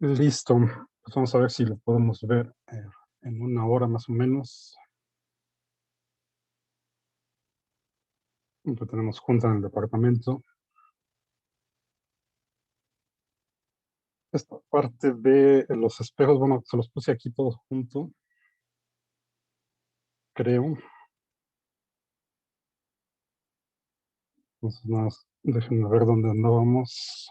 Listo. Pues vamos a ver si lo podemos ver en una hora más o menos. Lo tenemos junta en el departamento. Esta parte de los espejos, bueno, se los puse aquí todos junto, creo. Entonces, nada más déjenme ver dónde andábamos.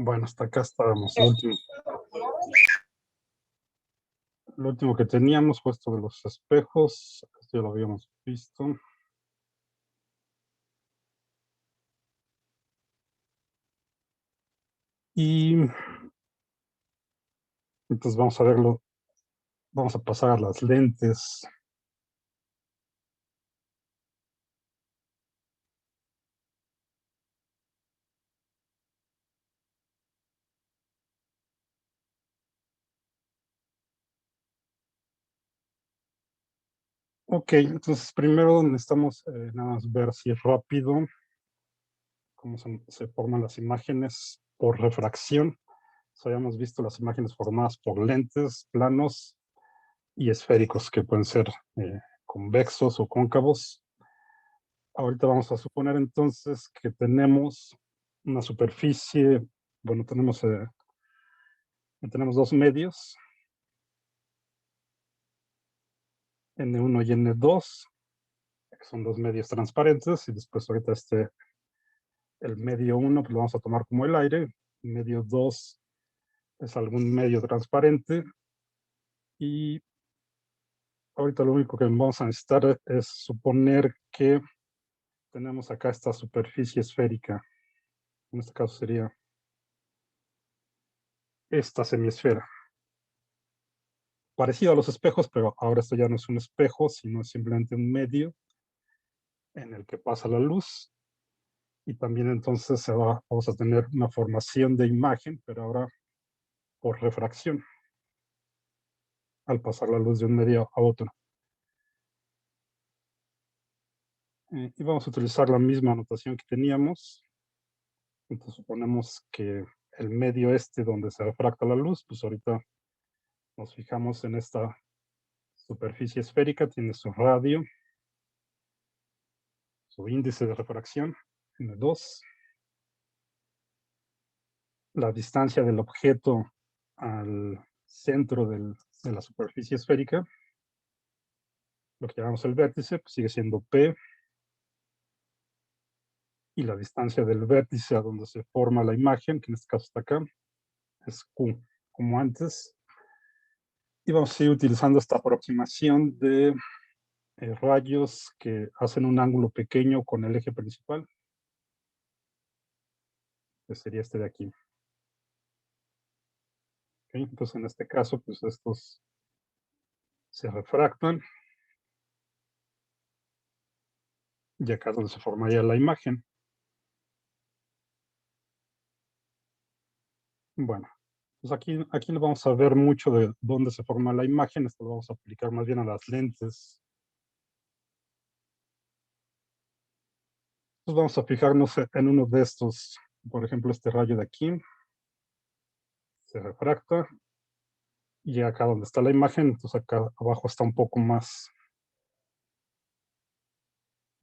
Bueno, hasta acá estábamos. Lo último que teníamos fue esto de los espejos. Esto ya lo habíamos visto. Y entonces vamos a verlo. Vamos a pasar a las lentes. Ok, entonces primero necesitamos nada más ver si es rápido cómo se forman las imágenes por refracción. So, habíamos visto las imágenes formadas por lentes, planos y esféricos, que pueden ser convexos o cóncavos. Ahorita vamos a suponer entonces que tenemos una superficie, bueno, tenemos dos medios, N1 y N2, que son dos medios transparentes, y después ahorita el medio 1, pues lo vamos a tomar como el aire, el medio 2 es algún medio transparente, y ahorita lo único que vamos a necesitar es suponer que tenemos acá esta superficie esférica. En este caso sería esta semiesfera. Parecido a los espejos, pero ahora esto ya no es un espejo, sino es simplemente un medio en el que pasa la luz. Y también entonces vamos a tener una formación de imagen, pero ahora por refracción, al pasar la luz de un medio a otro. Y vamos a utilizar la misma anotación que teníamos. Entonces suponemos que el medio este donde se refracta la luz, pues ahorita nos fijamos en esta superficie esférica, tiene su radio, su índice de refracción, N2, la distancia del objeto al centro de la superficie esférica, lo que llamamos el vértice, pues sigue siendo P, y la distancia del vértice a donde se forma la imagen, que en este caso está acá, es Q, como antes. Y vamos a ir utilizando esta aproximación de rayos que hacen un ángulo pequeño con el eje principal, que sería este de aquí. ¿Okay? Entonces, en este caso, pues estos se refractan y acá es donde se formaría la imagen. Bueno, pues aquí no vamos a ver mucho de dónde se forma la imagen, esto lo vamos a aplicar más bien a las lentes. Pues vamos a fijarnos en uno de estos, por ejemplo, este rayo de aquí, se refracta, y acá donde está la imagen, entonces acá abajo está un poco más,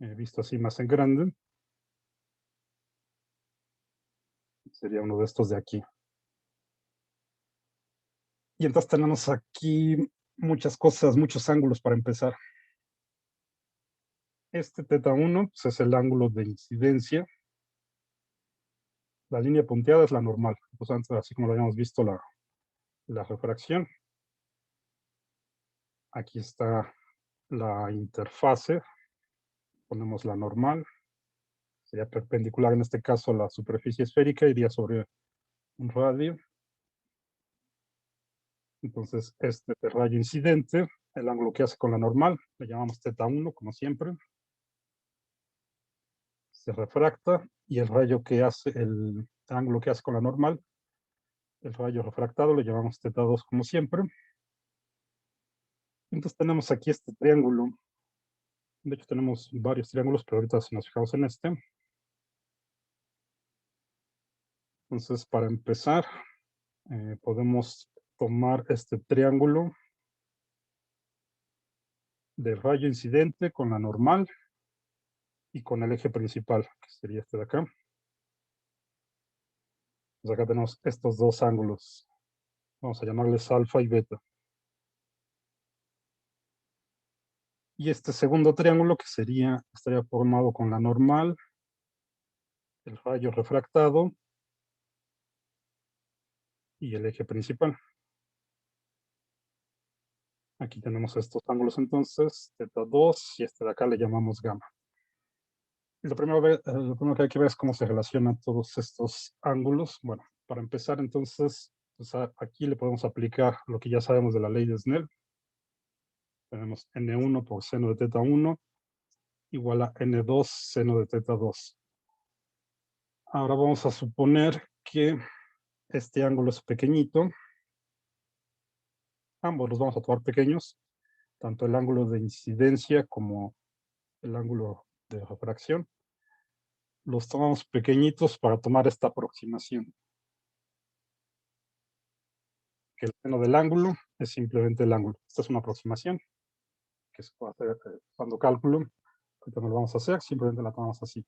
visto así más en grande, sería uno de estos de aquí. Y entonces tenemos aquí muchas cosas, muchos ángulos para empezar. Este θ1 pues, es el ángulo de incidencia. La línea punteada es la normal, pues antes, así como lo habíamos visto, la refracción. Aquí está la interfase, ponemos la normal, sería perpendicular en este caso a la superficie esférica, iría sobre un radio. Entonces, este es el rayo incidente, el ángulo que hace con la normal, le llamamos θ1 como siempre. Se refracta y el rayo que hace, el ángulo que hace con la normal, el rayo refractado, lo llamamos θ2 como siempre. Entonces tenemos aquí este triángulo. De hecho tenemos varios triángulos, pero ahorita si nos fijamos en este. Entonces para empezar, podemos tomar este triángulo del rayo incidente con la normal y con el eje principal, que sería este de acá. Pues acá tenemos estos dos ángulos. Vamos a llamarles alfa y beta. Y este segundo triángulo que estaría formado con la normal, el rayo refractado y el eje principal. Aquí tenemos estos ángulos entonces, θ2, y este de acá le llamamos gamma. Y lo primero que hay que ver es cómo se relacionan todos estos ángulos. Bueno, para empezar entonces, pues aquí le podemos aplicar lo que ya sabemos de la ley de Snell. Tenemos n1 por seno de θ1 igual a n2 seno de θ2. Ahora vamos a suponer que este ángulo es pequeñito. Ambos los vamos a tomar pequeños, tanto el ángulo de incidencia como el ángulo de refracción. Los tomamos pequeñitos para tomar esta aproximación. Que el seno del ángulo es simplemente el ángulo. Esta es una aproximación que se puede hacer usando cálculo. Ahorita no lo vamos a hacer, simplemente la tomamos así.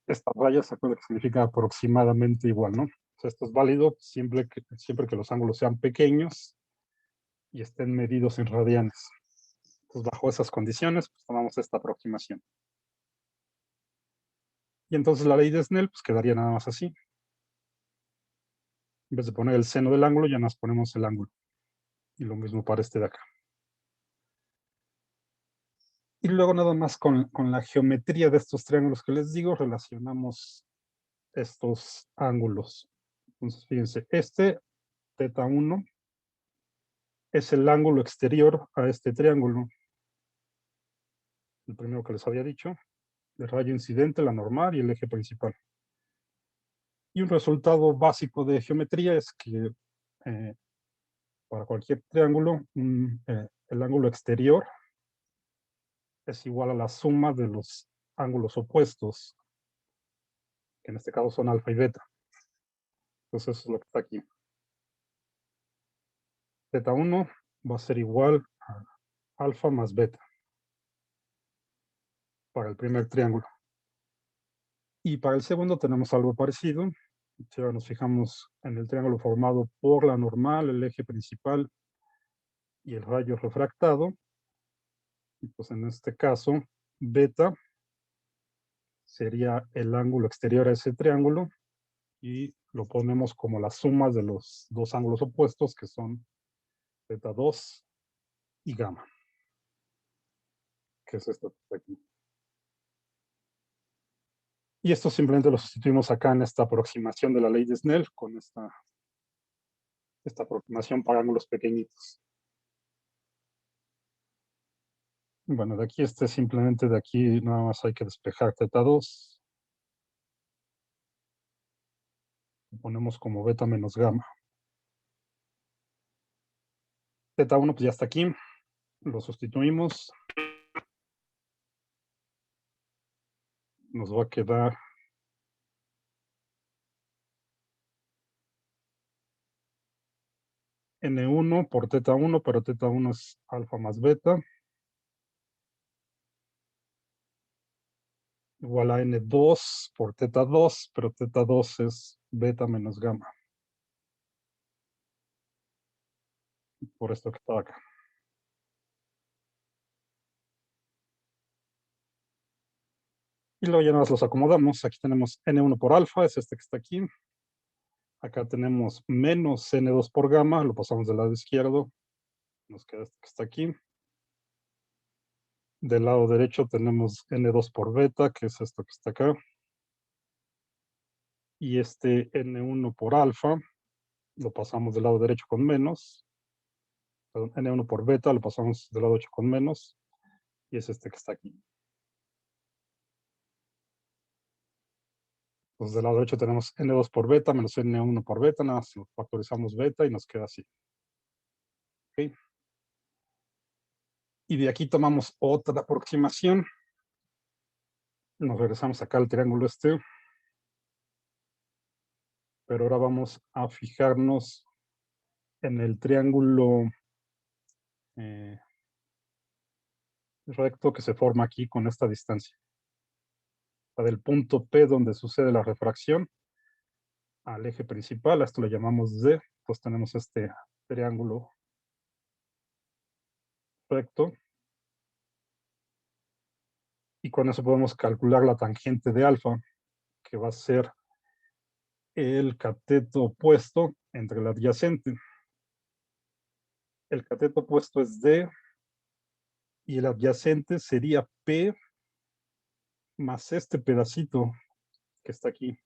Esta raya se acuerda que significa aproximadamente igual, ¿no? O sea, esto es válido siempre que los ángulos sean pequeños y estén medidos en radianes. Entonces, bajo esas condiciones, pues tomamos esta aproximación. Y entonces la ley de Snell, pues quedaría nada más así. En vez de poner el seno del ángulo, ya nos ponemos el ángulo. Y lo mismo para este de acá. Y luego nada más con la geometría de estos triángulos que les digo, relacionamos estos ángulos. Entonces, fíjense, este θ1 es el ángulo exterior a este triángulo. El primero que les había dicho, el rayo incidente, la normal y el eje principal. Y un resultado básico de geometría es que para cualquier triángulo, el ángulo exterior es igual a la suma de los ángulos opuestos, que en este caso son alfa y beta. Entonces eso es lo que está aquí. θ1 va a ser igual a alfa más beta para el primer triángulo. Y para el segundo tenemos algo parecido. Si ahora nos fijamos en el triángulo formado por la normal, el eje principal y el rayo refractado, pues en este caso, beta sería el ángulo exterior a ese triángulo y lo ponemos como la suma de los dos ángulos opuestos que son θ2 y gamma, que es esto de aquí. Y esto simplemente lo sustituimos acá en esta aproximación de la ley de Snell con esta aproximación para ángulos pequeñitos. Bueno, de aquí simplemente de aquí nada más hay que despejar θ2. Lo ponemos como beta menos gamma. θ1 pues ya está aquí. Lo sustituimos. nos va a quedar N1 por teta 1, pero teta 1 es alfa más beta, igual a N2 por teta 2, pero teta 2 es beta menos gamma, por esto que está acá. Y luego ya nos los acomodamos. Aquí tenemos N1 por alfa, es este que está aquí. Acá tenemos menos N2 por gamma, lo pasamos del lado izquierdo, nos queda este que está aquí. Del lado derecho tenemos N2 por beta, que es esto que está acá. Y este N1 por alfa, lo pasamos del lado derecho con menos. Perdón, N1 por beta, lo pasamos del lado derecho con menos. Y es este que está aquí. Entonces del lado derecho tenemos N2 por beta menos N1 por beta, nada más factorizamos beta y nos queda así. ¿Okay? Y de aquí tomamos otra aproximación. Nos regresamos acá al triángulo este. Pero ahora vamos a fijarnos en el triángulo recto que se forma aquí con esta distancia. Del punto P donde sucede la refracción al eje principal, a esto le llamamos D, pues tenemos este triángulo recto. Y con eso podemos calcular la tangente de alfa, que va a ser el cateto opuesto entre el adyacente. El cateto opuesto es D y el adyacente sería P más este pedacito que está aquí,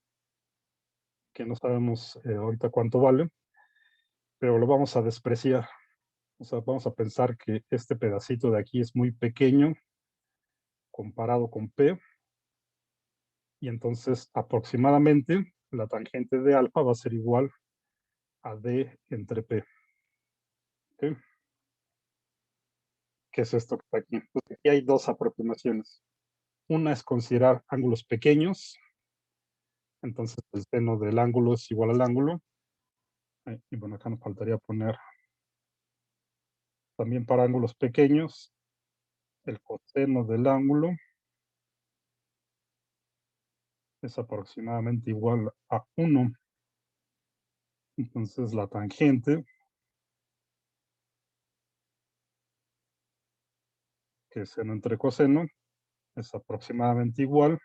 que no sabemos ahorita cuánto vale, pero lo vamos a despreciar. O sea, vamos a pensar que este pedacito de aquí es muy pequeño comparado con P, y entonces aproximadamente la tangente de alfa va a ser igual a D entre P. ¿Okay? ¿Qué es esto que está aquí? Pues aquí hay dos aproximaciones. Una es considerar ángulos pequeños, entonces el seno del ángulo es igual al ángulo. Y bueno, acá nos faltaría poner también para ángulos pequeños el coseno del ángulo es aproximadamente igual a 1. Entonces la tangente, que es seno entre coseno, es aproximadamente igual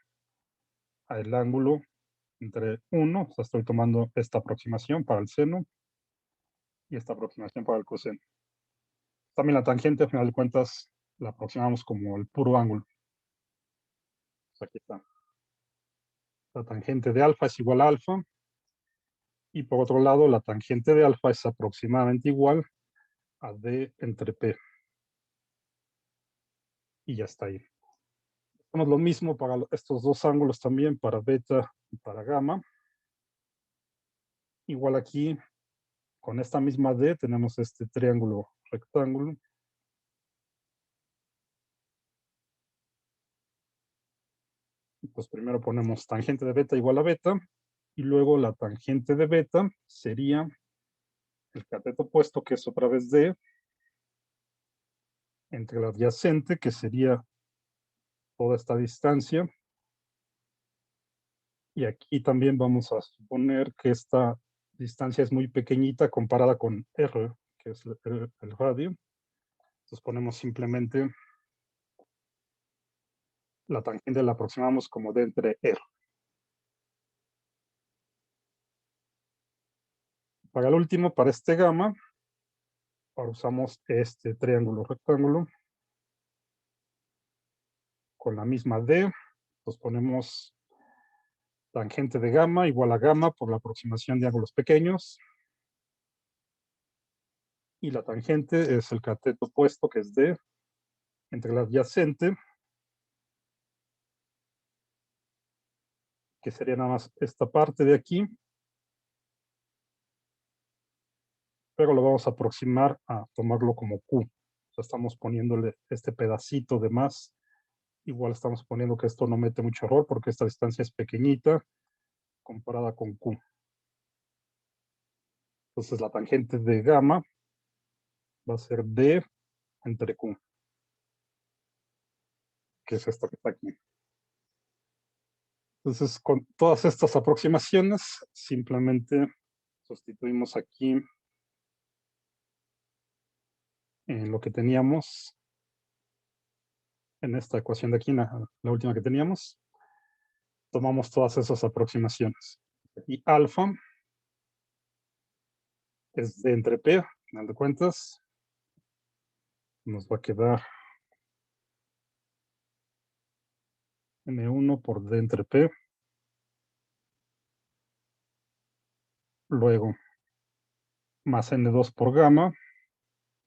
al ángulo entre 1. O sea, estoy tomando esta aproximación para el seno y esta aproximación para el coseno. También la tangente, a final de cuentas, la aproximamos como el puro ángulo. Pues aquí está. La tangente de alfa es igual a alfa. Y por otro lado, la tangente de alfa es aproximadamente igual a D entre P. Y ya está ahí. Hacemos lo mismo para estos dos ángulos también, para beta y para gamma. Igual aquí, con esta misma D, tenemos este triángulo rectángulo. Pues primero ponemos tangente de beta igual a beta, y luego la tangente de beta sería el cateto opuesto, que es otra vez D, entre el adyacente, que sería toda esta distancia. Y aquí también vamos a suponer que esta distancia es muy pequeñita comparada con R, que es el radio. Entonces ponemos simplemente la tangente, la aproximamos como D entre R. Para el último, para este gamma, ahora usamos este triángulo rectángulo con la misma D. Entonces ponemos tangente de gamma igual a gamma por la aproximación de ángulos pequeños. Y la tangente es el cateto opuesto, que es D, entre el adyacente, que sería nada más esta parte de aquí, pero lo vamos a aproximar a tomarlo como Q. O sea, estamos poniéndole este pedacito de más igual estamos poniendo que esto no mete mucho error porque esta distancia es pequeñita comparada con Q. Entonces la tangente de gamma va a ser D entre Q, que es esta que está aquí. Entonces, con todas estas aproximaciones, simplemente sustituimos aquí en lo que teníamos en esta ecuación de aquí, la última que teníamos. Tomamos todas esas aproximaciones. Y alfa es D entre P, al final de cuentas. Nos va a quedar N1 por D entre P. Luego, más N2 por gamma,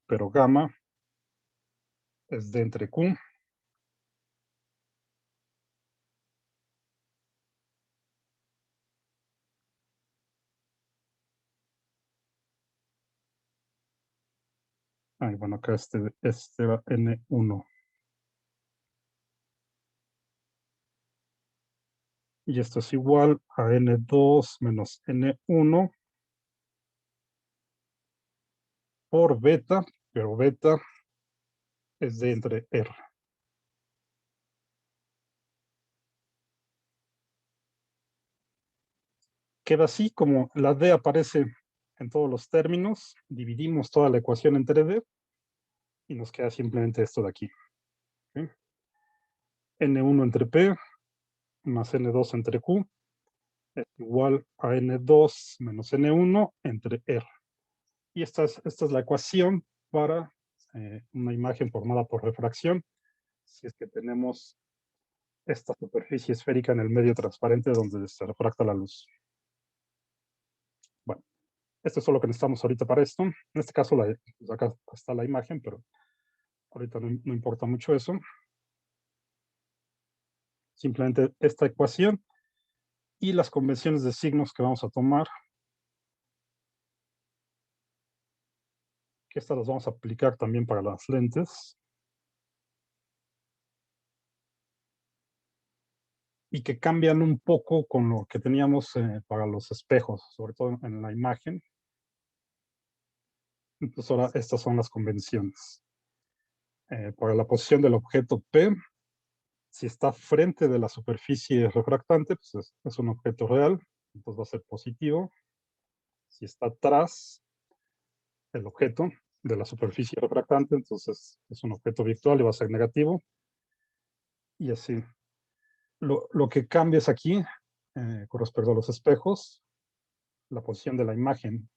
pero gamma es D entre Q. Ay, bueno, acá este va N1. Y esto es igual a N2 menos N1 por beta, pero beta es D entre R. Queda así, como la D aparece en todos los términos, dividimos toda la ecuación entre D y nos queda simplemente esto de aquí. ¿Sí? N1 entre P más N2 entre Q es igual a N2 menos N1 entre R. Y esta es la ecuación para una imagen formada por refracción, si es que tenemos esta superficie esférica en el medio transparente donde se refracta la luz. Bueno, esto es todo lo que necesitamos ahorita para esto. En este caso, pues acá está la imagen, pero ahorita no importa mucho eso. Simplemente esta ecuación y las convenciones de signos que vamos a tomar, que estas las vamos a aplicar también para las lentes. Y que cambian un poco con lo que teníamos para los espejos, sobre todo en la imagen. Entonces ahora estas son las convenciones. Para la posición del objeto P, si está frente de la superficie refractante, pues es un objeto real, entonces va a ser positivo. Si está atrás del objeto de la superficie refractante, entonces es un objeto virtual y va a ser negativo. Y así. Lo que cambia es aquí, con respecto a los espejos, la posición de la imagen.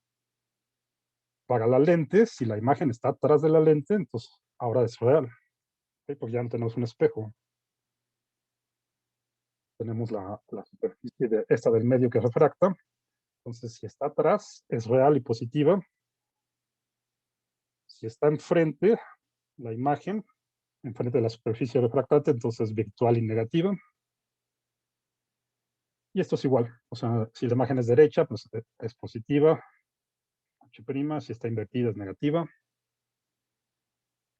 Para la lente, si la imagen está atrás de la lente, entonces ahora es real, ¿sí? Porque ya no tenemos un espejo. Tenemos la superficie esta del medio que refracta. Entonces, si está atrás, es real y positiva. Si está enfrente, la imagen, enfrente de la superficie refractante, entonces es virtual y negativa. Y esto es igual. O sea, si la imagen es derecha, pues es positiva. H', si está invertida, es negativa.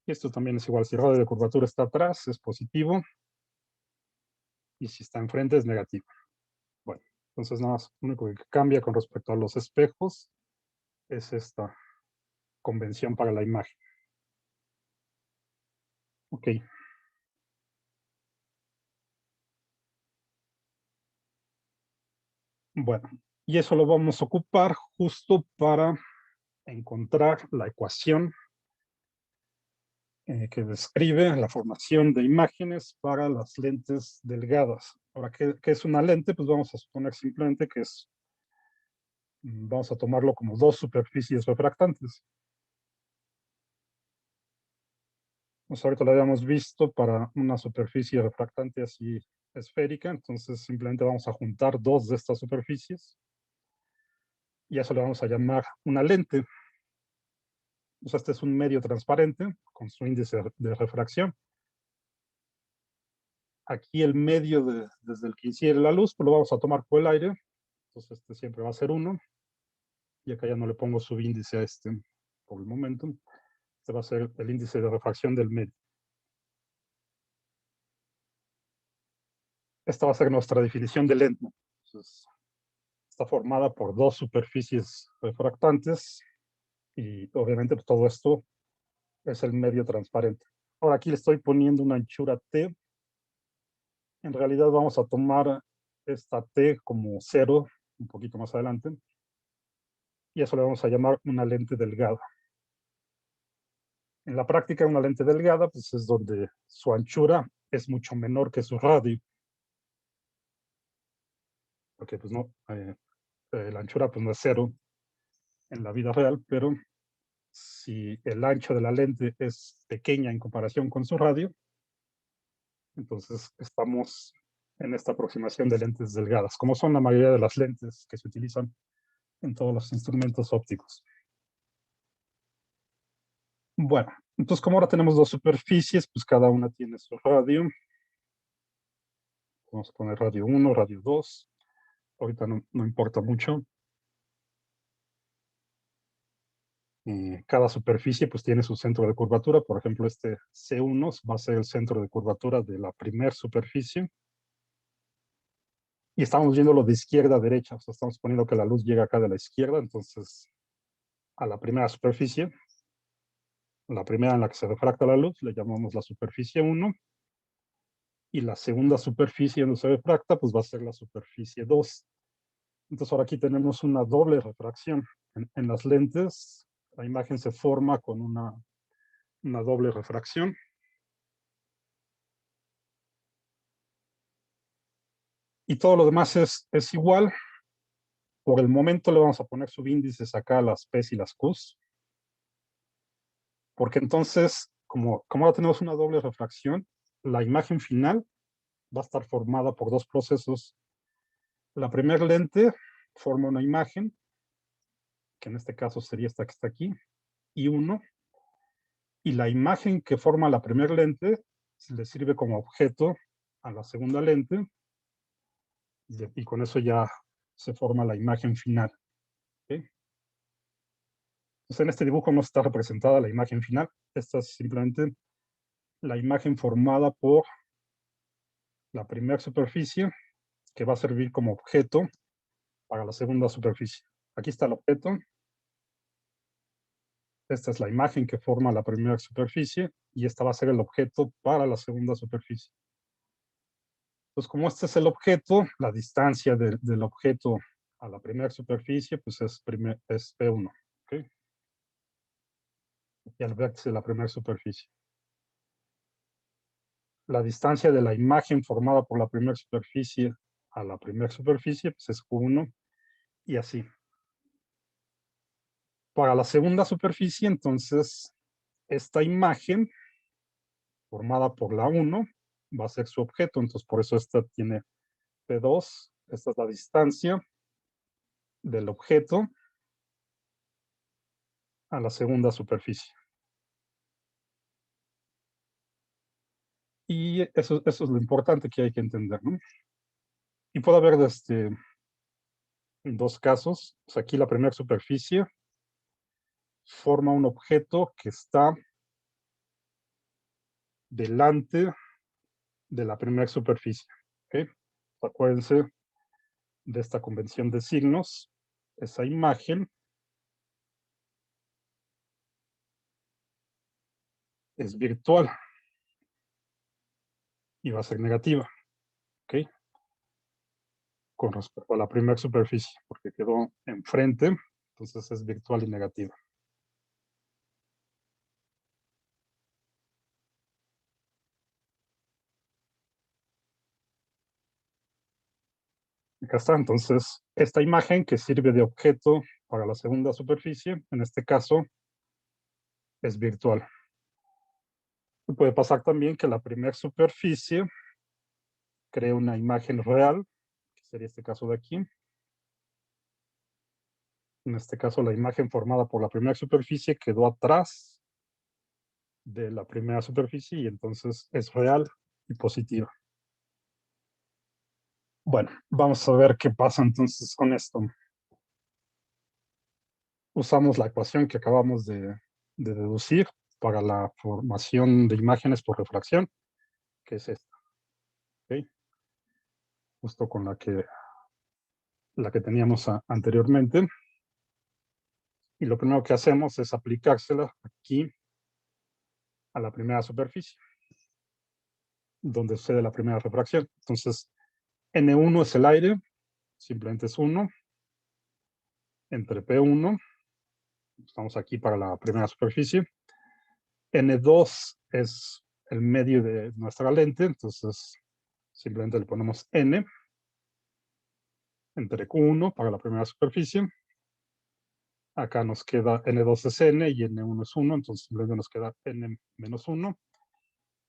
Y esto también es igual. Si el radio de curvatura está atrás, es positivo. Y si está enfrente, es negativo. Bueno, entonces nada más, lo único que cambia con respecto a los espejos es esta convención para la imagen. Ok. Bueno, y eso lo vamos a ocupar justo para encontrar la ecuación que describe la formación de imágenes para las lentes delgadas. Ahora, ¿qué es una lente? Pues vamos a suponer simplemente que vamos a tomarlo como dos superficies refractantes. Pues ahorita lo habíamos visto para una superficie refractante así esférica, entonces simplemente vamos a juntar dos de estas superficies y a eso le vamos a llamar una lente. O sea, este es un medio transparente con su índice de refracción. Aquí el medio desde el que incidre la luz, pues lo vamos a tomar por el aire, entonces este siempre va a ser 1, y acá ya no le pongo subíndice a este por el momento. Este va a ser el índice de refracción del medio. esta va a ser nuestra definición de lente. Entonces, está formada por dos superficies refractantes y obviamente pues, todo esto es el medio transparente. Ahora aquí le estoy poniendo una anchura T. En realidad vamos a tomar esta T como 0 un poquito más adelante y eso le vamos a llamar una lente delgada. En la práctica, una lente delgada pues, es donde su anchura es mucho menor que su radio. Porque pues no, la anchura pues no es 0 en la vida real, pero si el ancho de la lente es pequeña en comparación con su radio, entonces estamos en esta aproximación de lentes delgadas, como son la mayoría de las lentes que se utilizan en todos los instrumentos ópticos. Bueno, entonces como ahora tenemos dos superficies, pues cada una tiene su radio. Vamos a poner radio 1, radio 2. Ahorita no importa mucho. Cada superficie pues tiene su centro de curvatura. Por ejemplo, este C1 va a ser el centro de curvatura de la primera superficie. Y estamos viéndolo de izquierda a derecha. O sea, estamos poniendo que la luz llega acá de la izquierda. Entonces, a la primera superficie, la primera en la que se refracta la luz, le llamamos la superficie 1. Y la segunda superficie donde se refracta, pues va a ser la superficie 2. Entonces, ahora aquí tenemos una doble refracción. En las lentes, la imagen se forma con una doble refracción. Y todo lo demás es igual. Por el momento le vamos a poner subíndices acá a las P's y las Q's. Porque entonces, como ahora tenemos una doble refracción, la imagen final va a estar formada por dos procesos. La primera lente forma una imagen, que en este caso sería esta que está aquí, y 1. Y la imagen que forma la primera lente le sirve como objeto a la segunda lente, y con eso ya se forma la imagen final. ¿Okay? Entonces, en este dibujo no está representada la imagen final. Esta es simplemente la imagen formada por la primera superficie, que va a servir como objeto para la segunda superficie. Aquí está el objeto. Esta es la imagen que forma la primera superficie y esta va a ser el objeto para la segunda superficie. Entonces, como este es el objeto, la distancia del objeto a la primera superficie, pues es P1. ¿Okay? Y al vértice de la primera superficie. La distancia de la imagen formada por la primera superficie a la primera superficie, pues es Q1 y así. Para la segunda superficie, entonces, esta imagen formada por la 1 va a ser su objeto, entonces por eso esta tiene P2, esta es la distancia del objeto a la segunda superficie. Y eso es lo importante que hay que entender, ¿no? Y puede haber dos casos. Pues aquí la primera superficie forma un objeto que está delante de la primera superficie. ¿Okay? Acuérdense de esta convención de signos. Esa imagen es virtual y va a ser negativa. ¿Okay? Con respecto a la primera superficie, porque quedó enfrente, entonces es virtual y negativa. Acá está, entonces, esta imagen que sirve de objeto para la segunda superficie, en este caso, es virtual. Y puede pasar también que la primera superficie cree una imagen real, que sería este caso de aquí. En este caso, la imagen formada por la primera superficie quedó atrás de la primera superficie y entonces es real y positiva. Bueno, vamos a ver qué pasa entonces con esto. Usamos la ecuación que acabamos de deducir para la formación de imágenes por refracción, que es esta. ¿Okay? justo con la que teníamos anteriormente. Y lo primero que hacemos es aplicársela aquí a la primera superficie, donde sucede la primera refracción. Entonces, N1 es el aire, simplemente es 1, entre P1, estamos aquí para la primera superficie. N2 es el medio de nuestra lente, entonces simplemente le ponemos N, entre Q1 para la primera superficie. Acá nos queda N2 es N y N1 es 1, entonces simplemente nos queda N menos 1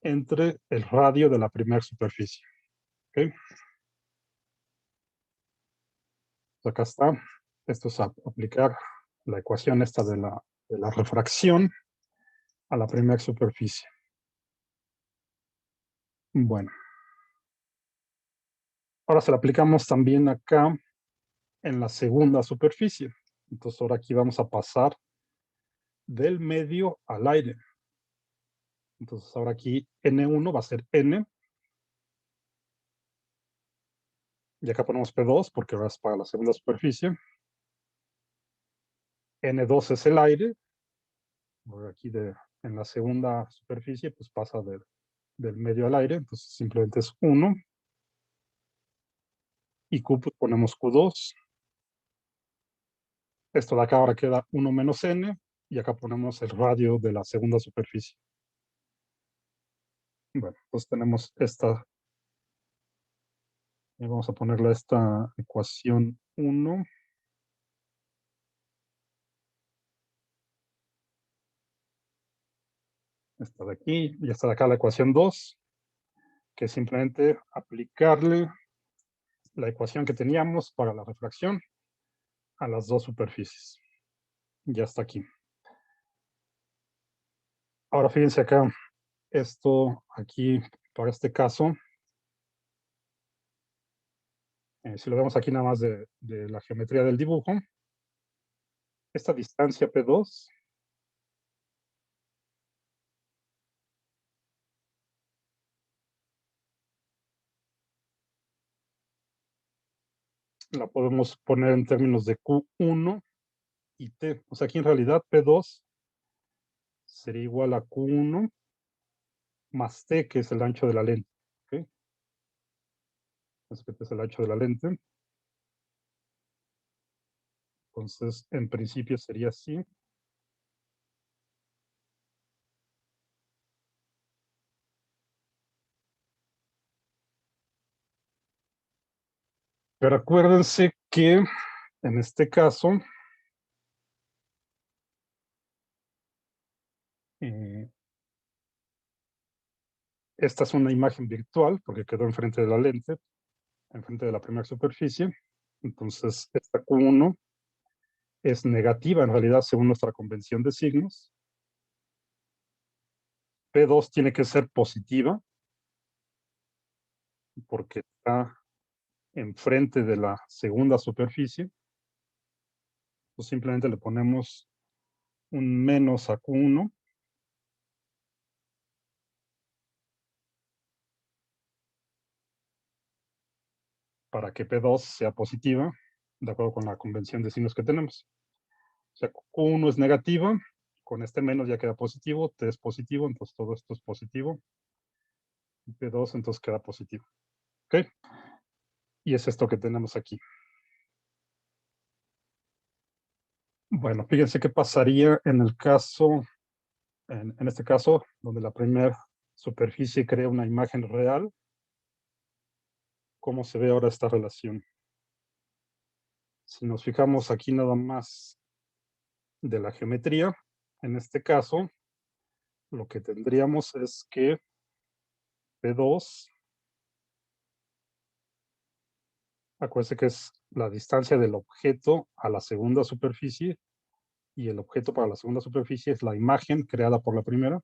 entre el radio de la primera superficie. ¿Okay? Acá está. Esto es aplicar la ecuación esta de la refracción a la primera superficie. Bueno. Ahora se la aplicamos también acá en la segunda superficie. Entonces ahora aquí vamos a pasar del medio al aire. Entonces ahora aquí N1 va a ser N. Y acá ponemos P2 porque ahora es para la segunda superficie. N2 es el aire. Por aquí en la segunda superficie pues pasa del medio al aire. Entonces simplemente es 1. Y Q pues ponemos Q2. Esto de acá ahora queda 1 menos N. Y acá ponemos el radio de la segunda superficie. Bueno, pues tenemos esta. Y vamos a ponerle esta ecuación 1. Esta de aquí. Y esta de acá la ecuación 2. Que es simplemente aplicarle la ecuación que teníamos para la refracción a las dos superficies. Ya está aquí. Ahora fíjense acá, esto aquí, para este caso, si lo vemos aquí nada más de la geometría del dibujo, esta distancia P2 la podemos poner en términos de Q1 y T. O sea, aquí en realidad P2 sería igual a Q1 más T, que es el ancho de la lente. ¿Okay? Este es el ancho de la lente. Entonces, en principio sería así. Pero acuérdense que en este caso, eh, esta es una imagen virtual porque quedó enfrente de la lente, enfrente de la primera superficie. Entonces, esta Q1 es negativa en realidad según nuestra convención de signos. P2 tiene que ser positiva porque está enfrente de la segunda superficie. Pues simplemente le ponemos un menos a Q1 para que P2 sea positiva, de acuerdo con la convención de signos que tenemos. O sea, Q1 es negativa, con este menos ya queda positivo, T es positivo, entonces todo esto es positivo. Y P2 entonces queda positivo. ¿Ok? Y es esto que tenemos aquí. Bueno, fíjense qué pasaría en el caso, en este caso, donde la primera superficie crea una imagen real. ¿Cómo se ve ahora esta relación? Si nos fijamos aquí nada más de la geometría, en este caso, lo que tendríamos es que P2, acuérdense que es la distancia del objeto a la segunda superficie, y el objeto para la segunda superficie es la imagen creada por la primera.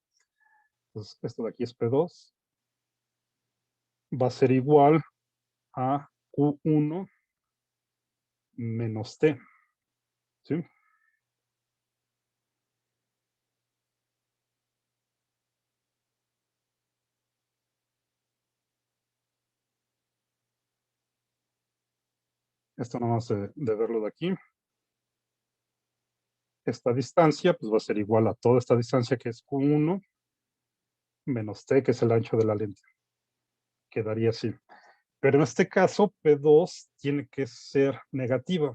Entonces, esto de aquí es P2. Va a ser igual a Q1 menos T. ¿Sí? Esto nada más de verlo de aquí. Esta distancia pues va a ser igual a toda esta distancia que es Q1 menos T, que es el ancho de la lente. Quedaría así. Pero en este caso, P2 tiene que ser negativa.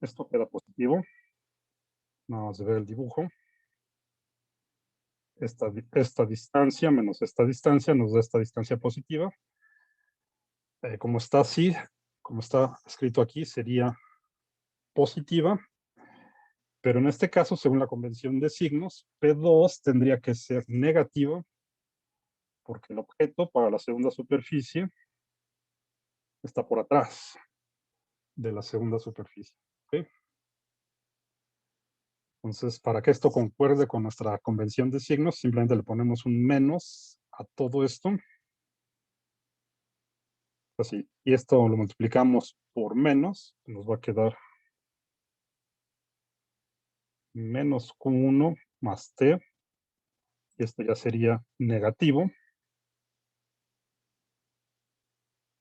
Esto queda positivo. Vamos a ver el dibujo. Esta distancia menos esta distancia nos da esta distancia positiva. Como está así, como está escrito aquí, sería positiva. Pero en este caso, según la convención de signos, P2 tendría que ser negativa porque el objeto para la segunda superficie está por atrás de la segunda superficie. ¿Okay? Entonces, para que esto concuerde con nuestra convención de signos, simplemente le ponemos un menos a todo esto. Así. Y esto lo multiplicamos por menos, nos va a quedar menos Q1 más T. Y esto ya sería negativo.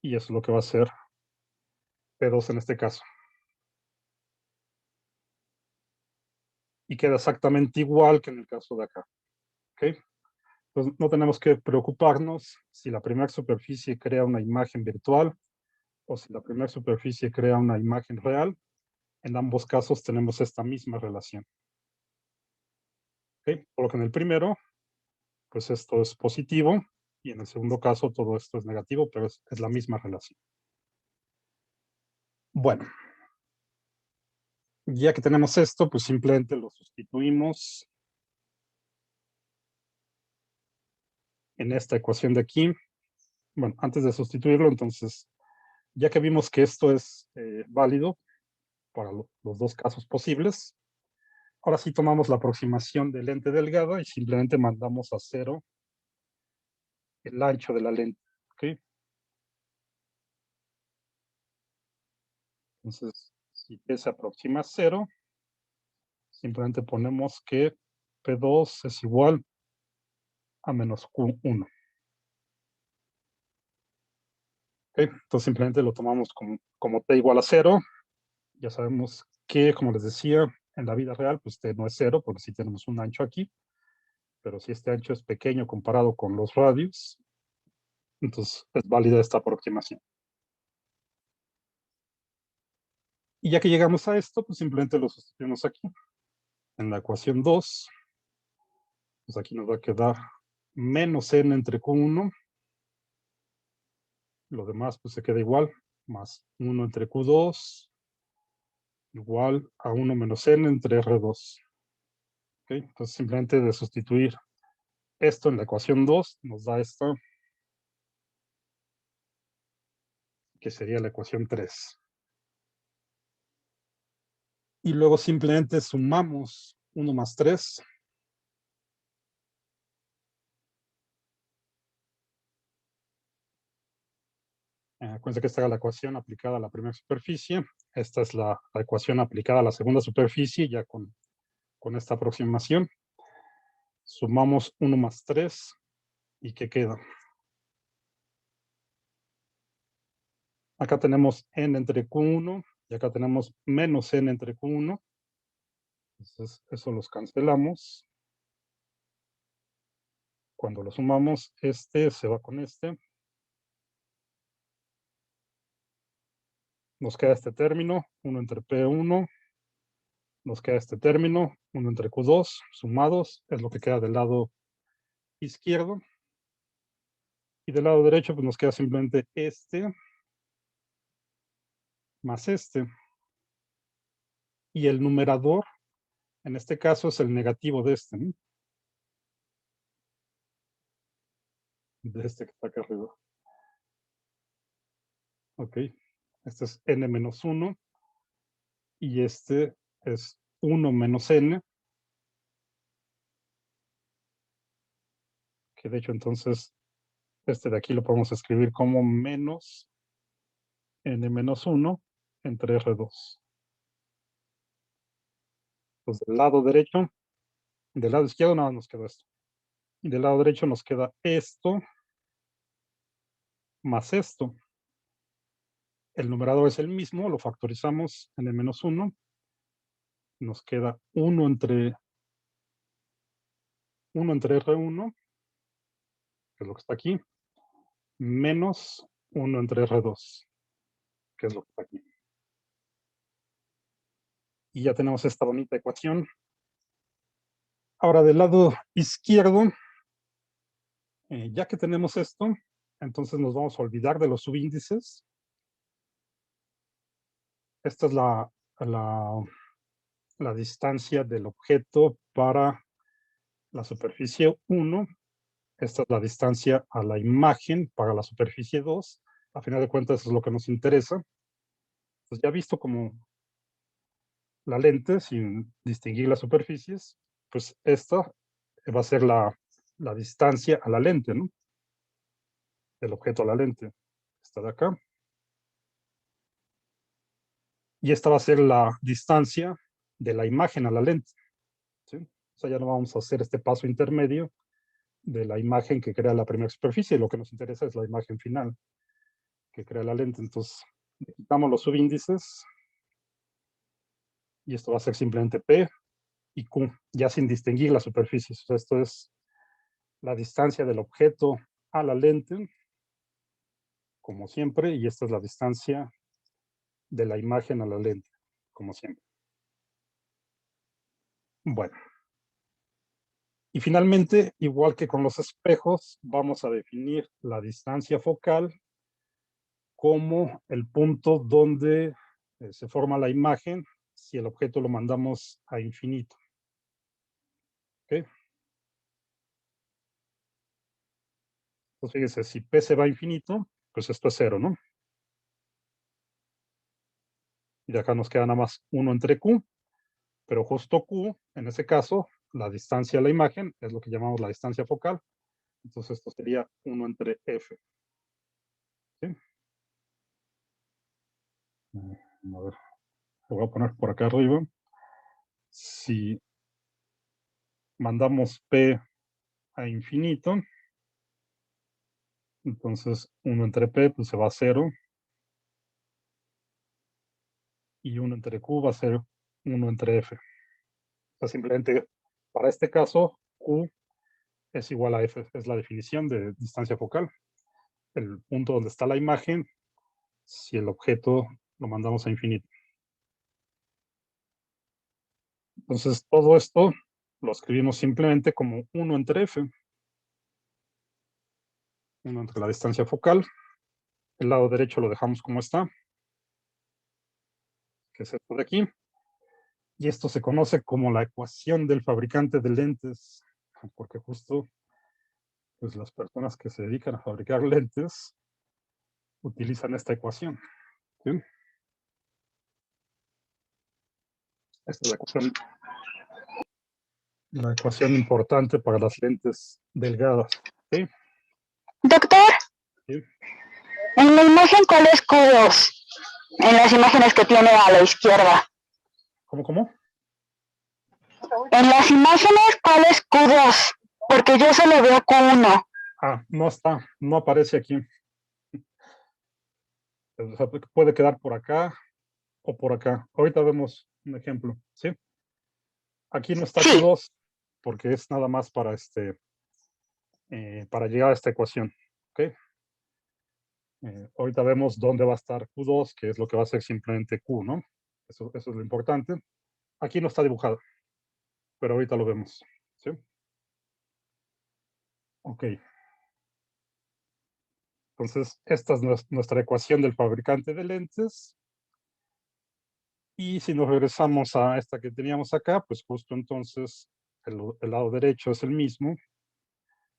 Y eso es lo que va a ser P2 en este caso. Y queda exactamente igual que en el caso de acá. ¿Okay? Entonces no tenemos que preocuparnos si la primera superficie crea una imagen virtual o si la primera superficie crea una imagen real. En ambos casos tenemos esta misma relación. ¿Okay? Por lo que en el primero, pues esto es positivo y en el segundo caso todo esto es negativo, pero es la misma relación. Bueno, ya que tenemos esto, pues simplemente lo sustituimos en esta ecuación de aquí. Bueno, antes de sustituirlo, entonces, ya que vimos que esto es válido para los dos casos posibles, ahora sí tomamos la aproximación de lente delgada y simplemente mandamos a cero el ancho de la lente. ¿Okay? Entonces, si P se aproxima a cero, simplemente ponemos que P2 es igual a menos Q1. ¿Okay? Entonces simplemente lo tomamos como T igual a cero. Ya sabemos que, como les decía, en la vida real, pues T no es cero, porque sí tenemos un ancho aquí, pero si este ancho es pequeño comparado con los radios, entonces es válida esta aproximación. Y ya que llegamos a esto, pues simplemente lo sustituimos aquí. En la ecuación 2, pues aquí nos va a quedar menos n entre Q1. Lo demás pues se queda igual, más 1 entre Q2 igual a 1 menos n entre R2. ¿Okay? Entonces simplemente de sustituir esto en la ecuación 2 nos da esto, que sería la ecuación 3. Y luego simplemente sumamos 1 más 3. Acuérdense que esta era la ecuación aplicada a la primera superficie. Esta es la ecuación aplicada a la segunda superficie, ya con esta aproximación. Sumamos 1 más 3. ¿Y qué queda? Acá tenemos n entre Q1 y acá tenemos menos n entre Q1. Entonces, eso los cancelamos. Cuando lo sumamos, este se va con este. Nos queda este término, 1 entre P1. Nos queda este término, 1 entre Q2, sumados, es lo que queda del lado izquierdo. Y del lado derecho, pues nos queda simplemente este más este. Y el numerador, en este caso, es el negativo de este, ¿no? De este que está acá arriba. Ok. Este es n menos 1. Y este es 1 menos n. Que de hecho, entonces, este de aquí lo podemos escribir como menos n menos 1 entre R2. Entonces, del lado derecho, del lado izquierdo nada más nos quedó esto. Y del lado derecho nos queda esto más esto. El numerador es el mismo, lo factorizamos en el menos 1. Nos queda 1 entre R1, que es lo que está aquí, menos 1 entre R2, que es lo que está aquí. Y ya tenemos esta bonita ecuación. Ahora, del lado izquierdo, ya que tenemos esto, entonces nos vamos a olvidar de los subíndices. Esta es la distancia del objeto para la superficie 1. Esta es la distancia a la imagen para la superficie 2. A final de cuentas, eso es lo que nos interesa. Entonces, ya visto como la lente, sin distinguir las superficies, pues esta va a ser la distancia a la lente, ¿no? El objeto a la lente. Esta de acá. Y esta va a ser la distancia de la imagen a la lente, ¿sí? O sea, ya no vamos a hacer este paso intermedio de la imagen que crea la primera superficie. Lo que nos interesa es la imagen final que crea la lente. Entonces, quitamos los subíndices y esto va a ser simplemente P y Q, ya sin distinguir las superficies. O sea, esto es la distancia del objeto a la lente, como siempre, y esta es la distancia de la imagen a la lente, como siempre. Bueno. Y finalmente, igual que con los espejos, vamos a definir la distancia focal como el punto donde se forma la imagen si el objeto lo mandamos a infinito. ¿Okay? Entonces, fíjense, si P se va a infinito, pues esto es 0, ¿no? Y de acá nos queda nada más 1 entre Q, pero justo Q, en ese caso, la distancia a la imagen es lo que llamamos la distancia focal. Entonces, esto sería 1 entre F. ¿Sí? A ver, lo voy a poner por acá arriba. Si mandamos P a infinito, entonces 1 entre P pues se va a 0 y 1 entre Q va a ser 1 entre F. O sea, simplemente para este caso Q es igual a F, es la definición de distancia focal, el punto donde está la imagen si el objeto lo mandamos a infinito. Entonces todo esto lo escribimos simplemente como 1 entre F, 1 entre la distancia focal. El lado derecho lo dejamos como está, que es esto de aquí. Y esto se conoce como la ecuación del fabricante de lentes, porque justo pues, las personas que se dedican a fabricar lentes utilizan esta ecuación. ¿Sí? Esta es la ecuación importante para las lentes delgadas. ¿Sí? Doctor, ¿Sí? en la imagen, ¿cuál es Q2? En las imágenes que tiene a la izquierda. ¿Cómo? En las imágenes, ¿cuál es Q2? Porque yo solo veo Q1. Ah, no está, no aparece aquí. O sea, puede quedar por acá o por acá. Ahorita vemos un ejemplo. ¿Sí? Aquí no está Sí. Q2 porque es nada más para para llegar a esta ecuación. ¿Ok? Ahorita vemos dónde va a estar Q2, que es lo que va a ser simplemente Q, ¿no? Eso es lo importante. Aquí no está dibujado, pero ahorita lo vemos. ¿Sí? Ok. Entonces, esta es nuestra ecuación del fabricante de lentes. Y si nos regresamos a esta que teníamos acá, pues justo entonces el lado derecho es el mismo.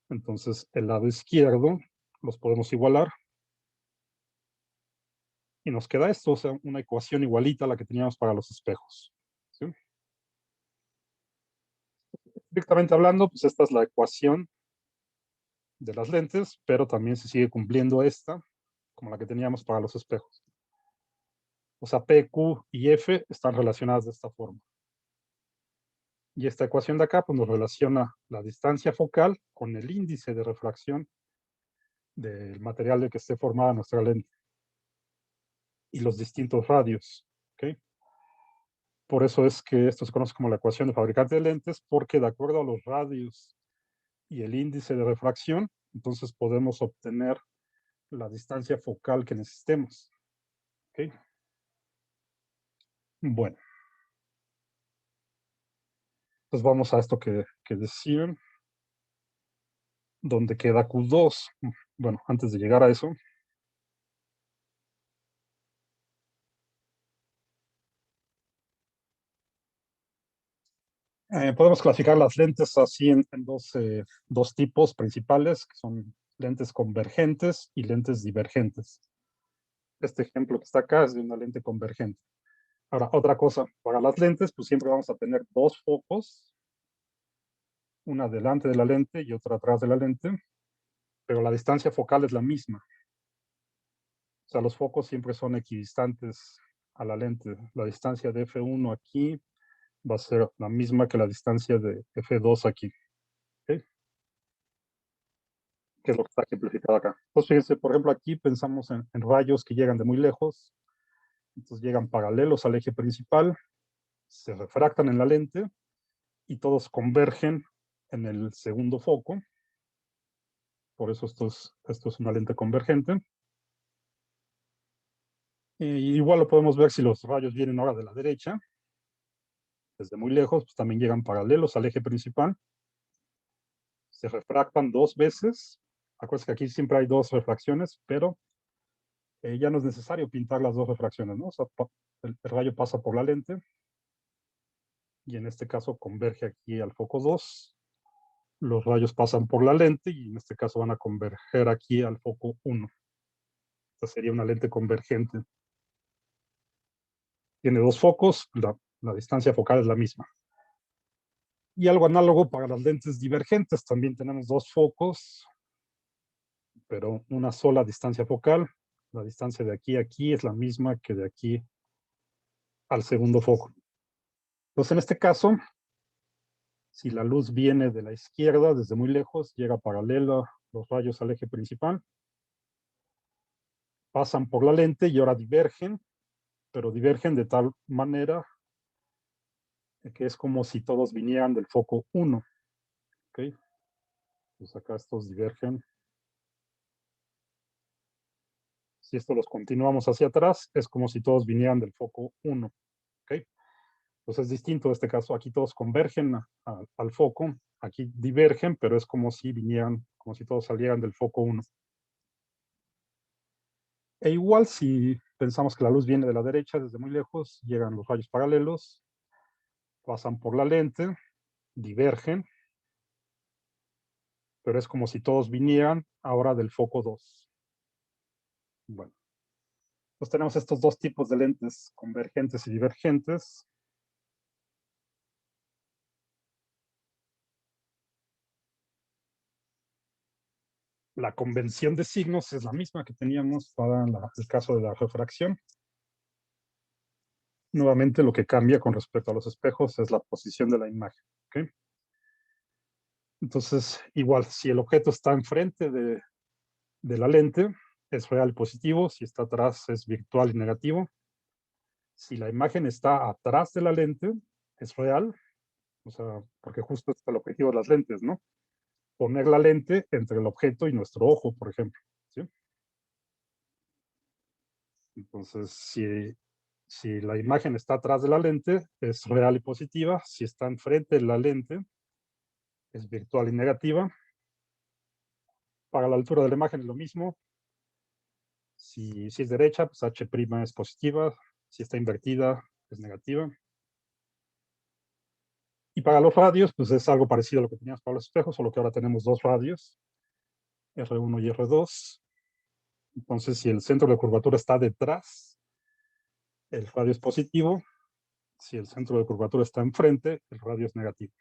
Entonces, el lado izquierdo los podemos igualar. Y nos queda esto, o sea, una ecuación igualita a la que teníamos para los espejos. ¿Sí? Estrictamente hablando, pues esta es la ecuación de las lentes, pero también se sigue cumpliendo esta, como la que teníamos para los espejos. O sea, P, Q y F están relacionadas de esta forma. Y esta ecuación de acá pues, nos relaciona la distancia focal con el índice de refracción del material de que esté formada nuestra lente y los distintos radios. ¿Okay? Por eso es que esto se conoce como la ecuación de fabricante de lentes, porque de acuerdo a los radios y el índice de refracción, entonces podemos obtener la distancia focal que necesitemos. ¿Okay? Bueno, pues vamos a esto que decían, donde queda Q2. Bueno, antes de llegar a eso, podemos clasificar las lentes así en dos tipos principales, que son lentes convergentes y lentes divergentes. Este ejemplo que está acá es de una lente convergente. Ahora, otra cosa, para las lentes, pues siempre vamos a tener dos focos, una delante de la lente y otra atrás de la lente, pero la distancia focal es la misma. O sea, los focos siempre son equidistantes a la lente. La distancia de F1 aquí va a ser la misma que la distancia de F2 aquí. ¿Okay? Que es lo que está ejemplificado acá. Entonces, fíjense, por ejemplo, aquí pensamos en rayos que llegan de muy lejos. Entonces llegan paralelos al eje principal, se refractan en la lente y todos convergen en el segundo foco. Por eso esto es una lente convergente. Igual lo podemos ver si los rayos vienen ahora de la derecha. Desde muy lejos, pues también llegan paralelos al eje principal. Se refractan dos veces. Acuérdense que aquí siempre hay dos refracciones, pero ya no es necesario pintar las dos refracciones, ¿no? O sea, el rayo pasa por la lente y en este caso converge aquí al foco 2. Los rayos pasan por la lente y en este caso van a converger aquí al foco 1. Esta sería una lente convergente. Tiene dos focos, la distancia focal es la misma. Y algo análogo para las lentes divergentes. También tenemos dos focos, pero una sola distancia focal. La distancia de aquí a aquí es la misma que de aquí al segundo foco. Entonces, en este caso, si la luz viene de la izquierda, desde muy lejos, llega paralela los rayos al eje principal, pasan por la lente y ahora divergen, pero divergen de tal manera que es como si todos vinieran del foco 1. ¿Okay? Pues acá estos divergen. Si esto los continuamos hacia atrás, es como si todos vinieran del foco 1. ¿Okay? Entonces es distinto en este caso. Aquí todos convergen al foco, aquí divergen, pero es como si vinieran, como si todos salieran del foco 1. E igual si pensamos que la luz viene de la derecha, desde muy lejos, llegan los rayos paralelos, pasan por la lente, divergen, pero es como si todos vinieran ahora del foco 2. Bueno, pues tenemos estos dos tipos de lentes, convergentes y divergentes. La convención de signos es la misma que teníamos para el caso de la refracción. Nuevamente lo que cambia con respecto a los espejos es la posición de la imagen. ¿Okay? Entonces, igual, si el objeto está enfrente de la lente, es real positivo. Si está atrás, es virtual y negativo. Si la imagen está atrás de la lente, es real. O sea, porque justo es el objetivo de las lentes, ¿no? Poner la lente entre el objeto y nuestro ojo, por ejemplo. ¿Sí? Entonces, si la imagen está atrás de la lente, es real y positiva. Si está enfrente de la lente, es virtual y negativa. Para la altura de la imagen es lo mismo. Si es derecha, pues H' es positiva. Si está invertida, es negativa. Y para los radios, pues es algo parecido a lo que teníamos para los espejos, solo que ahora tenemos dos radios, R1 y R2. Entonces, si el centro de curvatura está detrás, el radio es positivo. Si el centro de curvatura está enfrente, el radio es negativo.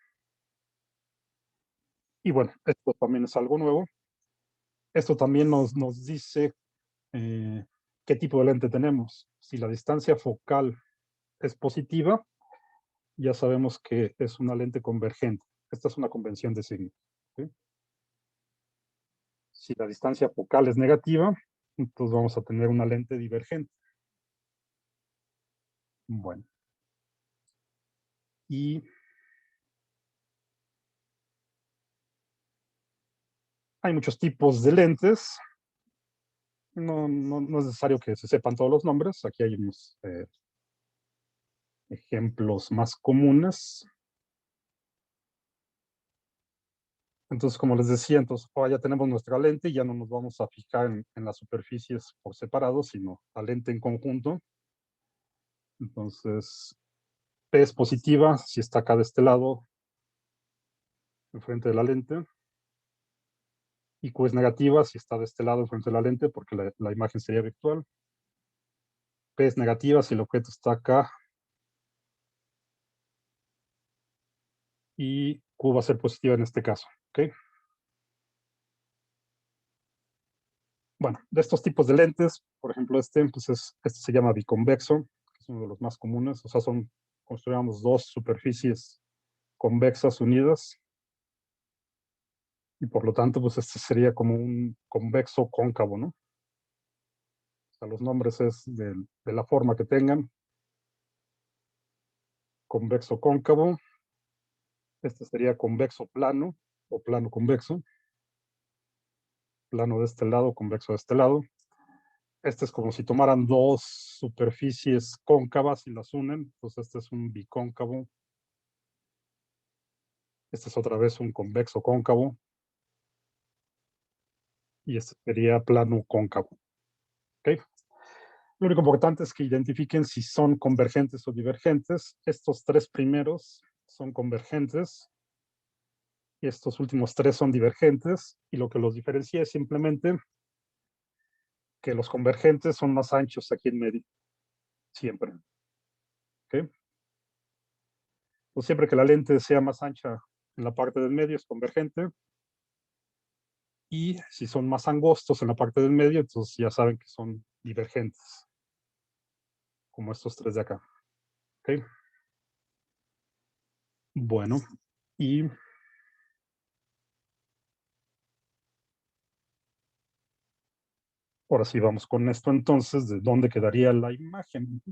Y bueno, esto también es algo nuevo. Esto también nos dice qué tipo de lente tenemos. Si la distancia focal es positiva, ya sabemos que es una lente convergente. Esta es una convención de signos. ¿Sí? Si la distancia focal es negativa, entonces vamos a tener una lente divergente. Bueno. Y hay muchos tipos de lentes. No es necesario que se sepan todos los nombres. Aquí hay unos ejemplos más comunes. Entonces, como les decía, entonces ahora ya tenemos nuestra lente y ya no nos vamos a fijar en las superficies por separado, sino la lente en conjunto. Entonces, P es positiva si está acá de este lado, enfrente de la lente. Y Q es negativa si está de este lado, enfrente de la lente, porque la imagen sería virtual. P es negativa si el objeto está acá. Y Q va a ser positiva en este caso. ¿Ok? Bueno, de estos tipos de lentes, por ejemplo, pues este se llama biconvexo, que es uno de los más comunes. O sea, construíamos dos superficies convexas unidas. Y por lo tanto, pues este sería como un convexo cóncavo, ¿no? O sea, los nombres es de la forma que tengan. Convexo cóncavo. Este sería convexo plano o plano convexo. Plano de este lado, convexo de este lado. Este es como si tomaran dos superficies cóncavas y las unen. Entonces este es un bicóncavo. Este es otra vez un convexo cóncavo. Y este sería plano cóncavo. ¿Okay? Lo único importante es que identifiquen si son convergentes o divergentes. Estos tres primeros son convergentes. Y estos últimos tres son divergentes. Y lo que los diferencia es simplemente que los convergentes son más anchos aquí en medio. Siempre. ¿Okay? Pues siempre que la lente sea más ancha en la parte del medio es convergente. Y si son más angostos en la parte del medio, entonces ya saben que son divergentes. Como estos tres de acá. ¿Okay? Bueno, y ahora sí vamos con esto entonces, de dónde quedaría la imagen.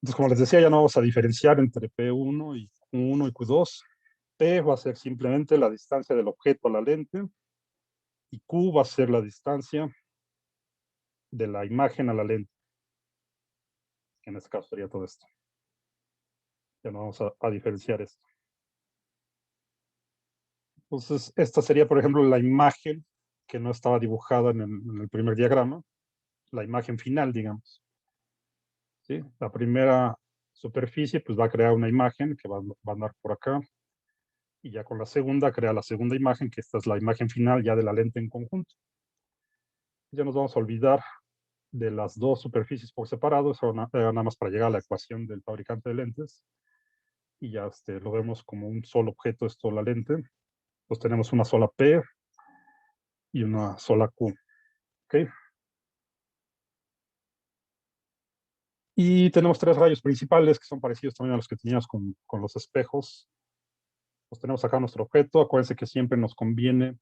Entonces, como les decía, ya no vamos a diferenciar entre P1 y Q1 y Q2. P va a ser simplemente la distancia del objeto a la lente y Q va a ser la distancia de la imagen a la lente. En este caso sería todo esto. Ya no vamos a diferenciar esto. Entonces, esta sería, por ejemplo, la imagen que no estaba dibujada en el primer diagrama, la imagen final, digamos. ¿Sí? La primera superficie pues va a crear una imagen que va a andar por acá, y ya con la segunda crea la segunda imagen, que esta es la imagen final ya de la lente en conjunto. Ya nos vamos a olvidar de las dos superficies por separado, eso era nada más para llegar a la ecuación del fabricante de lentes, y ya lo vemos como un solo objeto, esto la lente. Pues tenemos una sola P y una sola Q. ¿Okay? Y tenemos tres rayos principales que son parecidos también a los que teníamos con los espejos. Pues tenemos acá nuestro objeto. Acuérdense que siempre nos conviene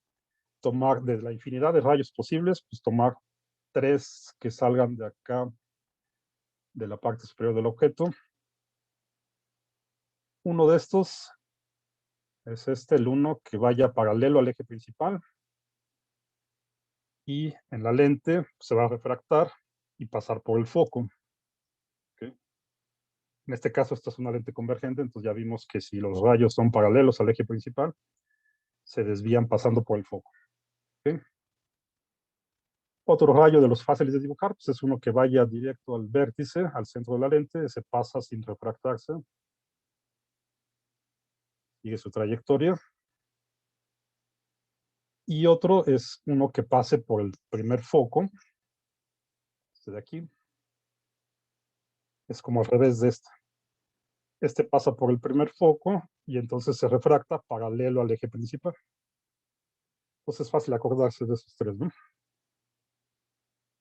tomar de la infinidad de rayos posibles, pues tomar tres que salgan de acá, de la parte superior del objeto. Uno de estos es el uno que vaya paralelo al eje principal. Y en la lente se va a refractar y pasar por el foco. ¿Okay? En este caso, esta es una lente convergente, entonces ya vimos que si los rayos son paralelos al eje principal, se desvían pasando por el foco. ¿Okay? Otro rayo de los fáciles de dibujar pues es uno que vaya directo al vértice, al centro de la lente, se pasa sin refractarse, sigue su trayectoria. Y otro es uno que pase por el primer foco, este de aquí. Es como al revés de este. Este pasa por el primer foco y entonces se refracta paralelo al eje principal. Entonces es fácil acordarse de esos tres, ¿no?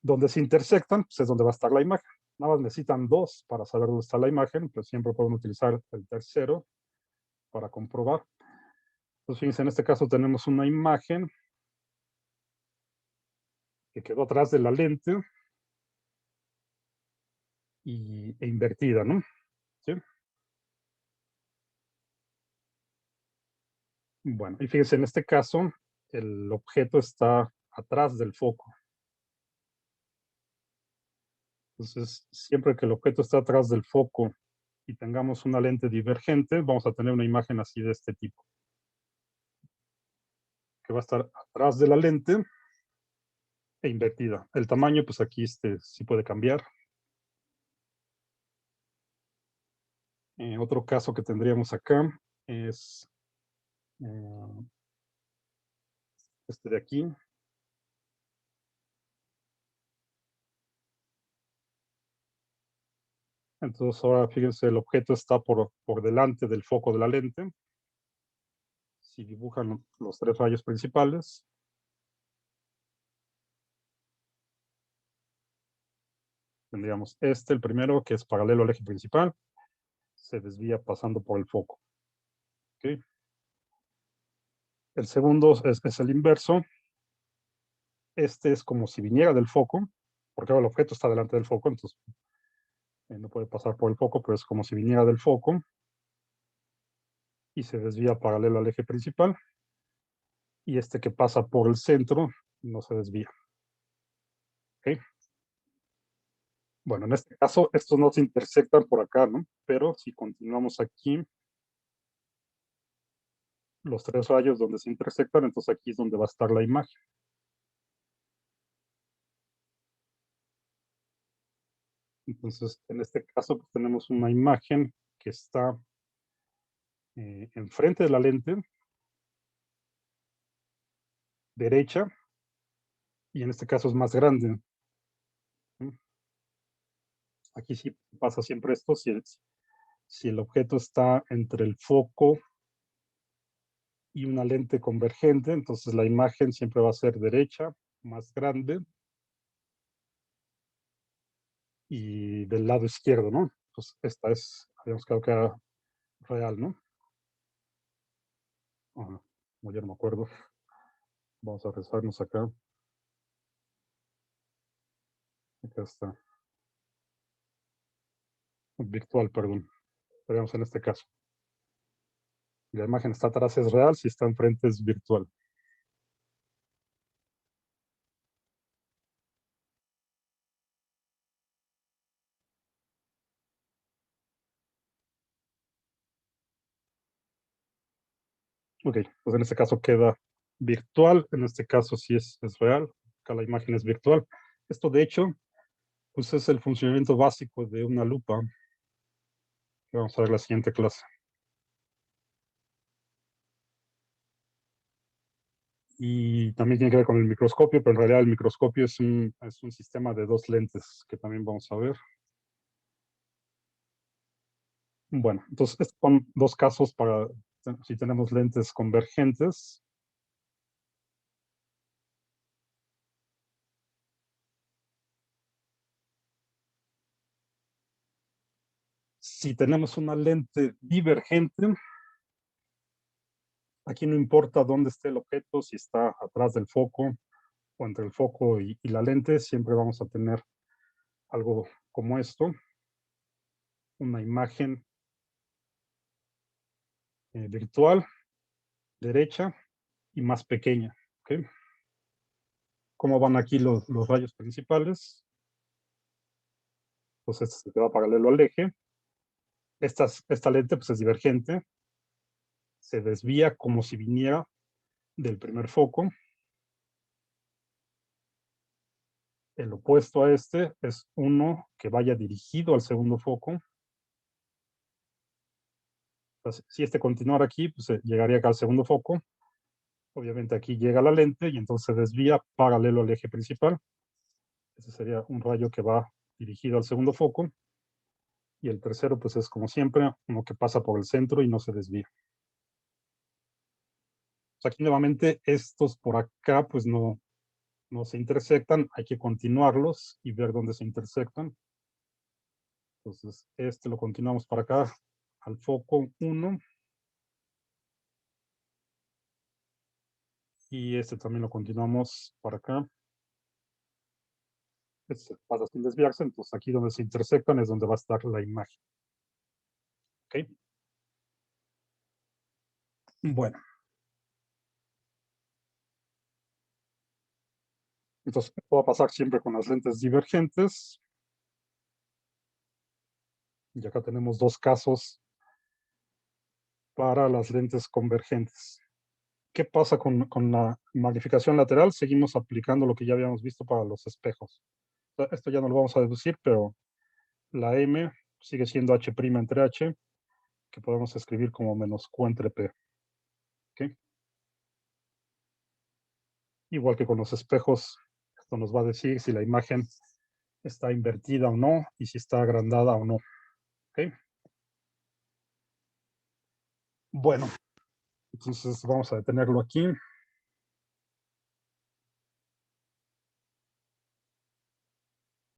Donde se intersectan, pues es donde va a estar la imagen. Nada más necesitan dos para saber dónde está la imagen, pues siempre pueden utilizar el tercero para comprobar. Entonces, fíjense, en este caso tenemos una imagen que quedó atrás de la lente e invertida, ¿no? ¿Sí? Bueno, y fíjense, en este caso, el objeto está atrás del foco. Entonces, siempre que el objeto está atrás del foco y tengamos una lente divergente, vamos a tener una imagen así de este tipo, que va a estar atrás de la lente e invertida. El tamaño, pues aquí sí puede cambiar. Otro caso que tendríamos acá es este de aquí. Entonces ahora fíjense, el objeto está por delante del foco de la lente. Si dibujan los tres rayos principales, tendríamos el primero, que es paralelo al eje principal, se desvía pasando por el foco. ¿Okay? El segundo es el inverso. Este es como si viniera del foco, porque ahora el objeto está delante del foco, entonces no puede pasar por el foco, pero es como si viniera del foco y se desvía paralelo al eje principal. Y este que pasa por el centro no se desvía. ¿Okay? Bueno, en este caso, estos no se intersectan por acá, ¿no? Pero si continuamos aquí, los tres rayos donde se intersectan, entonces aquí es donde va a estar la imagen. Entonces, en este caso, pues, tenemos una imagen que está enfrente de la lente derecha, y en este caso es más grande. ¿Sí? Aquí sí pasa siempre esto, si el objeto está entre el foco y una lente convergente, entonces la imagen siempre va a ser derecha, más grande, y del lado izquierdo, ¿no? Pues esta habíamos quedado que era real, ¿no? Ajá, como ya no me acuerdo. Vamos a rezarnos acá. Acá está. Virtual, perdón. Veamos en este caso. Si la imagen está atrás es real, si está enfrente es virtual. Ok, pues en este caso queda virtual, en este caso sí es real, acá la imagen es virtual. Esto de hecho, pues es el funcionamiento básico de una lupa, que vamos a ver en la siguiente clase. Y también tiene que ver con el microscopio, pero en realidad el microscopio es un sistema de dos lentes que también vamos a ver. Bueno, entonces estos son dos casos para si tenemos lentes convergentes. Si tenemos una lente divergente, aquí no importa dónde esté el objeto, si está atrás del foco o entre el foco y la lente, siempre vamos a tener algo como esto, una imagen virtual, derecha y más pequeña. ¿Okay? ¿Cómo van aquí los rayos principales? Pues este se queda paralelo al eje. Esta lente pues, es divergente, se desvía como si viniera del primer foco. El opuesto a este es uno que vaya dirigido al segundo foco. Entonces, si este continuara aquí, pues llegaría acá al segundo foco. Obviamente aquí llega la lente y entonces se desvía paralelo al eje principal. Ese sería un rayo que va dirigido al segundo foco. Y el tercero, pues es como siempre, uno que pasa por el centro y no se desvía. Aquí nuevamente estos por acá, pues no se intersectan, hay que continuarlos y ver dónde se intersectan. Entonces, este lo continuamos para acá, al foco 1. Y este también lo continuamos para acá. Este pasa sin desviarse, entonces aquí donde se intersectan es donde va a estar la imagen. ¿Ok? Bueno. Entonces, puedo pasar siempre con las lentes divergentes. Y acá tenemos dos casos para las lentes convergentes. ¿Qué pasa con la magnificación lateral? Seguimos aplicando lo que ya habíamos visto para los espejos. Esto ya no lo vamos a deducir, pero la M sigue siendo H' entre H, que podemos escribir como menos Q entre P. ¿Okay? Igual que con los espejos, esto nos va a decir si la imagen está invertida o no, y si está agrandada o no. ¿Okay? Bueno, entonces vamos a detenerlo aquí.